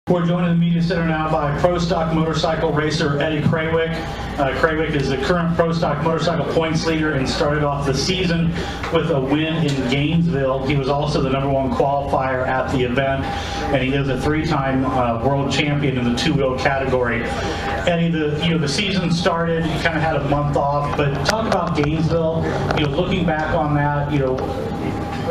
We're joined in the media center now by pro stock motorcycle racer Eddie Krawiec. Krawiec is the current pro stock motorcycle points leader and started off the season with a win in Gainesville. He was also the #1 qualifier at the event, and he is a three-time world champion in the two-wheel category. Eddie, the season started. You kind of had a month off, but talk about Gainesville. Looking back on that,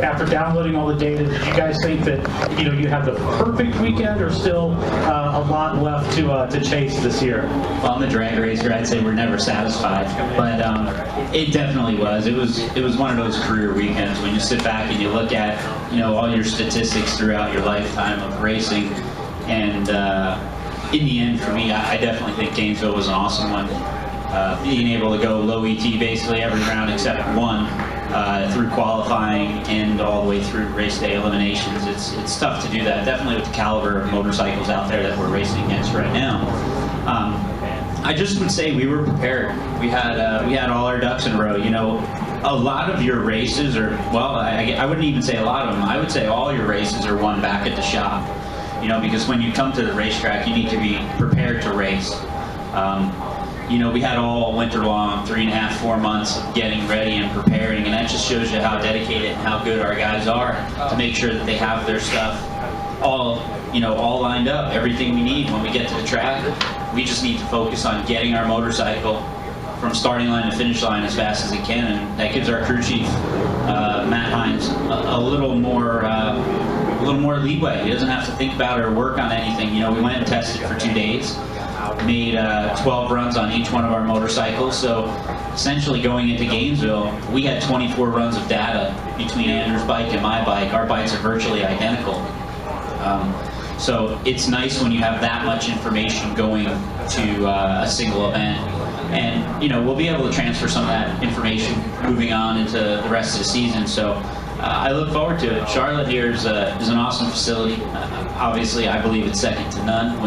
after downloading all the data, did you guys think that you had the perfect weekend, or still a lot left to chase this year? Well, I'm a drag racer. I'd say we're never satisfied, but it definitely was. It was one of those career weekends when you sit back and you look at all your statistics throughout your lifetime of racing, and in the end, for me, I definitely think Gainesville was an awesome one. Being able to go low ET basically every round except one. Through qualifying and all the way through race day eliminations. It's tough to do that, definitely with the caliber of motorcycles out there that we're racing against right now. I just would say we were prepared. We had all our ducks in a row. A lot of your races are, well, I wouldn't even say a lot of them. I would say all your races are won back at the shop. Because when you come to the racetrack, you need to be prepared to race. We had all winter long, 3.5, 4 months of getting ready and preparing, and that just shows you how dedicated and how good our guys are to make sure that they have their stuff all lined up, everything we need when we get to the track. We just need to focus on getting our motorcycle from starting line to finish line as fast as it can, and that gives our crew chief, Matt Hines, a little more leeway. He doesn't have to think about it or work on anything. We went and tested for 2 days. Made 12 runs on each one of our motorcycles, so essentially going into Gainesville, we had 24 runs of data between Andrew's bike and my bike. Our bikes are virtually identical. So it's nice when you have that much information going to a single event, and we'll be able to transfer some of that information moving on into the rest of the season. So I look forward to it. Charlotte here is an awesome facility. Obviously, I believe it's second to none.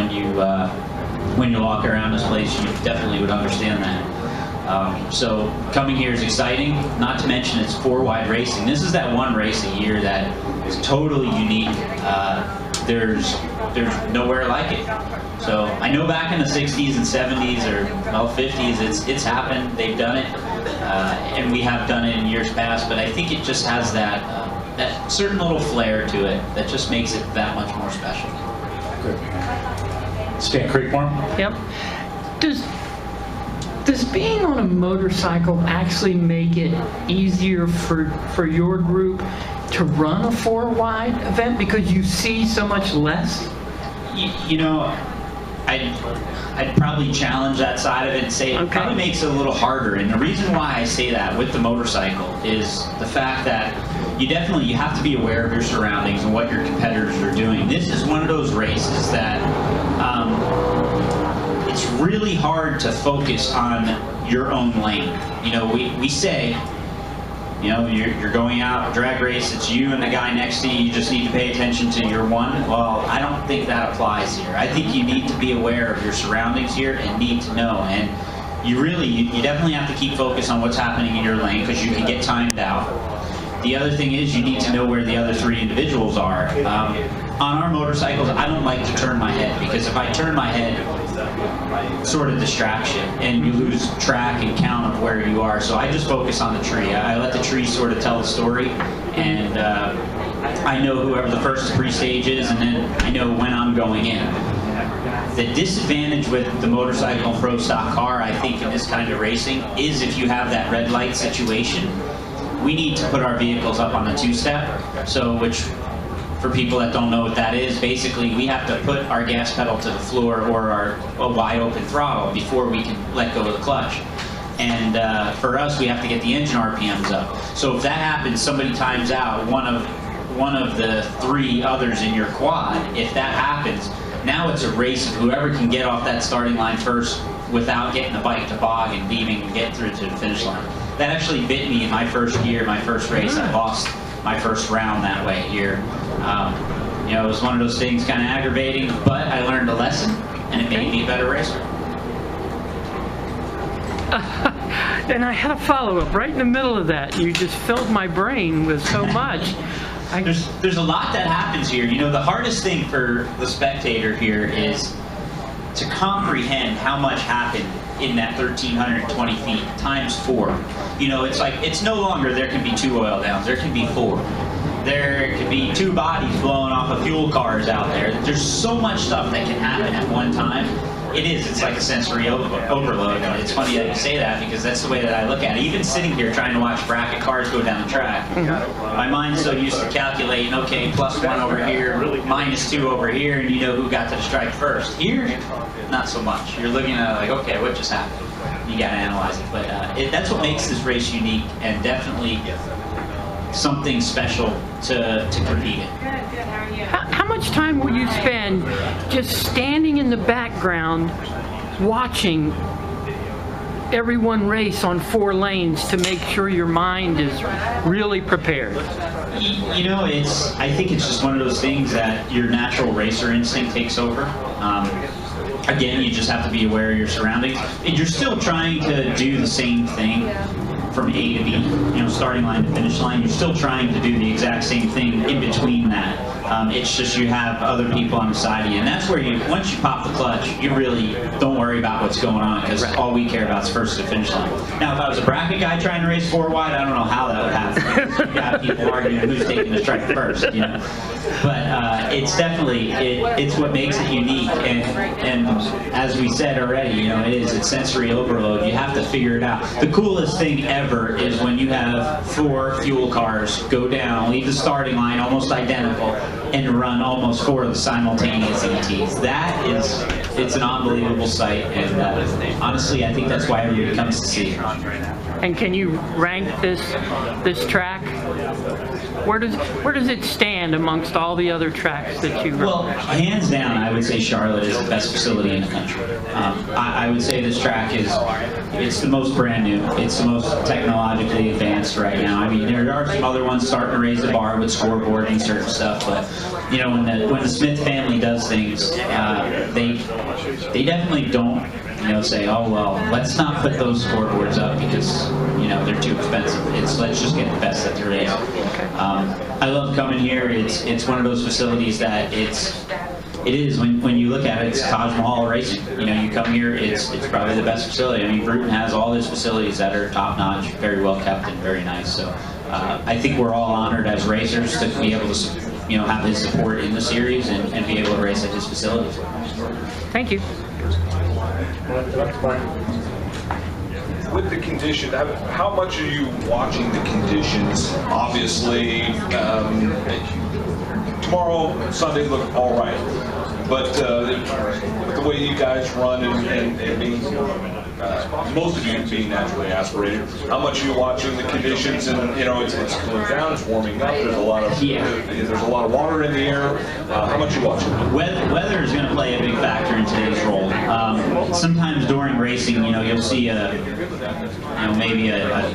When you walk around this place, you definitely would understand that. So coming here is exciting, not to mention it's 4-wide racing. This is that one race a year that is totally unique. There's nowhere like it. So I know back in the 60s and 70s or 50s, it's happened, they've done it, and we have done it in years past, but I think it just has that certain little flair to it that just makes it that much more special. Good. Stan Creekmore? Yep. Does being on a motorcycle actually make it easier for your group to run a 4-wide event because you see so much less? I'd probably challenge that side of it and say it probably makes it a little harder. And the reason why I say that with the motorcycle is the fact that you have to be aware of your surroundings and what your competitors are doing. This is one of those races that it's really hard to focus on your own lane. We say, you're going out drag race, it's you and the guy next to you, you just need to pay attention to your one. Well, I don't think that applies here. I think you need to be aware of your surroundings here and need to know. And you definitely have to keep focused on what's happening in your lane because you can get timed out. The other thing is you need to know where the other 3 individuals are. On our motorcycles, I don't like to turn my head because if I turn my head, sort of distraction, and you lose track and count of where you are. So I just focus on the tree. I let the tree sort of tell the story, and I know whoever the first 3 stage is, and then I know when I'm going in. The disadvantage with the motorcycle pro stock car, I think, in this kind of racing is if you have that red light situation, we need to put our vehicles up on the 2-step, which for people that don't know what that is, basically we have to put our gas pedal to the floor or a wide open throttle before we can let go of the clutch. And for us, we have to get the engine RPMs up. So if that happens, somebody times out one of the 3 others in your quad. If that happens, now it's a race of whoever can get off that starting line first without getting the bike to bog and leaving and get through to the finish line. That actually bit me in my first year, my first race. I lost my first round that way here. It was one of those things kind of aggravating, but I learned a lesson and it made me a better racer. And I had a follow-up right in the middle of that. You just filled my brain with so much. There's a lot that happens here. You know, the hardest thing for the spectator here is to comprehend how much happened in that 1,320 feet times 4. You know, it's like, it's no longer there can be 2 oil downs, there can be 4. There could be 2 bodies blowing off of fuel cars out there. There's so much stuff that can happen at one time. It's like a sensory overload. And it's funny that you say that because that's the way that I look at it. Even sitting here trying to watch bracket cars go down the track, my mind's so used to calculating, okay, +1 over here, -2 over here, and you know who got to the strike first. Here, not so much. You're looking at it like, okay, what just happened? You got to analyze it. But that's what makes this race unique and definitely something special to compete in. How much time will you spend just standing in the background watching everyone race on 4 lanes to make sure your mind is really prepared? You know, I think it's just one of those things that your natural racer instinct takes over. Again, you just have to be aware of your surroundings. And you're still trying to do the same thing from A to B, you know, starting line to finish line. You're still trying to do the exact same thing in between that. It's just you have other people on the side of you, and that's where once you pop the clutch, you really don't worry about what's going on because all we care about is first to finish line. Now, if I was a bracket guy trying to race 4 wide, I don't know how that would happen. You got people arguing who's taking the strike first, you know. But it's definitely it's what makes it unique, and as we said already, you know, it's sensory overload. You have to figure it out. The coolest thing ever is when you have 4 fuel cars go down, leave the starting line almost identical, and run almost 4 of the simultaneous ETs. It's an unbelievable sight, and honestly, I think that's why everybody comes to see it. And can you rank this track? Where does it stand amongst all the other tracks that you've run? Well, hands down, I would say Charlotte is the best facility in the country. I would say this track it's the most brand new. It's the most technologically advanced right now. I mean, there are some other ones starting to raise the bar with scoreboard and certain stuff, but you know, when the Smith family does things, they definitely don't, you know, say, oh well, let's not put those scoreboards up because, you know, they're too expensive. Let's just get the best that there is. I love coming here. It's one of those facilities that it is when you look at it, it's Taj Mahal racing. You know, you come here, it's probably the best facility. I mean, Bruton has all his facilities that are top notch, very well kept, and very nice. So I think we're all honored as racers to be able to, you know, have his support in the series and be able to race at his facilities. Thank you. With the condition, how much are you watching the conditions? Obviously, tomorrow, Sunday looked all right, but the way you guys run and being, most of you being naturally aspirated, how much are you watching the conditions? And you know, it's cooling down, it's warming up. There's a lot of water in the air. How much are you watching? Weather is going to play a big factor in today's role. Sometimes during racing, you know, you'll see maybe a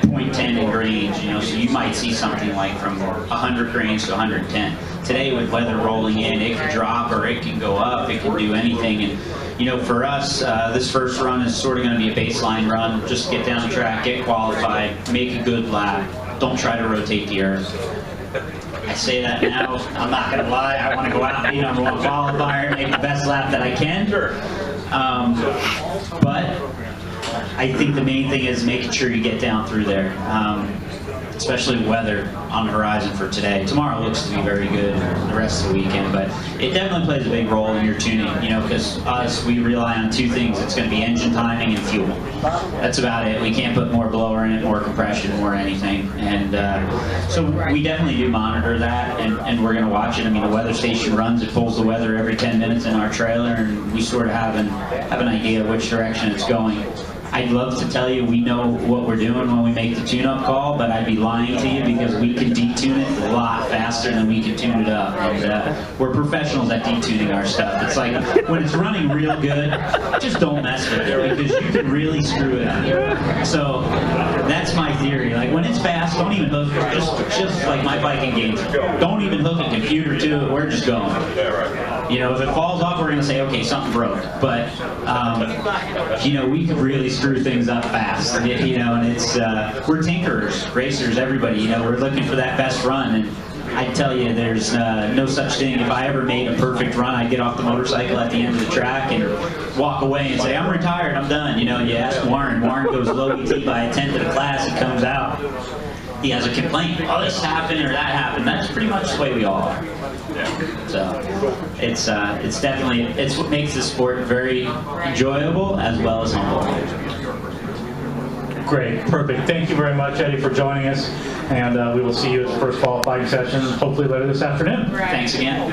0.10 in grains, you know, so you might see something like from 100 grains to 110. Today with weather rolling in, it can drop or it can go up, it can do anything. And you know, for us, this first run is sort of going to be a baseline run. Just get down the track, get qualified, make a good lap. Don't try to rotate the earth. I say that now, I'm not going to lie, I want to go out and be number 1 qualifier, make the best lap that I can. But I think the main thing is making sure you get down through there, especially weather on the horizon for today. Tomorrow looks to be very good, the rest of the weekend, but it definitely plays a big role in your tuning, you know, because us, we rely on 2 things. It's going to be engine timing and fuel. That's about it. We can't put more blower in it, more compression, more anything. And so we definitely do monitor that, and we're going to watch it. I mean, the weather station runs, it pulls the weather every 10 minutes in our trailer, and we sort of have an idea of which direction it's going. I'd love to tell you we know what we're doing when we make the tune-up call, but I'd be lying to you because we can detune it a lot faster than we can tune it up. And we're professionals at detuning our stuff. It's like when it's running real good, just don't mess with it because you can really screw it up. So that's my theory. Like when it's fast, don't even hook, just like my biking games, don't even hook a computer to it. We're just going. You know, if it falls off, we're going to say, okay, something broke. But, you know, we could really screw things up fast. You know, and it's, we're tinkerers, racers, everybody. You know, we're looking for that best run. And I tell you, there's no such thing. If I ever made a perfect run, I'd get off the motorcycle at the end of the track and walk away and say, I'm retired, I'm done. You know, you ask Warren. Warren goes low ET by a 10th of the class. He comes out. He has a complaint. Oh, this happened or that happened. That's pretty much the way we all are. So it's definitely, it's what makes the sport very enjoyable as well as humble. Great, perfect. Thank you very much, Eddie, for joining us, and we will see you at the first qualifying session, hopefully later this afternoon. Thanks again.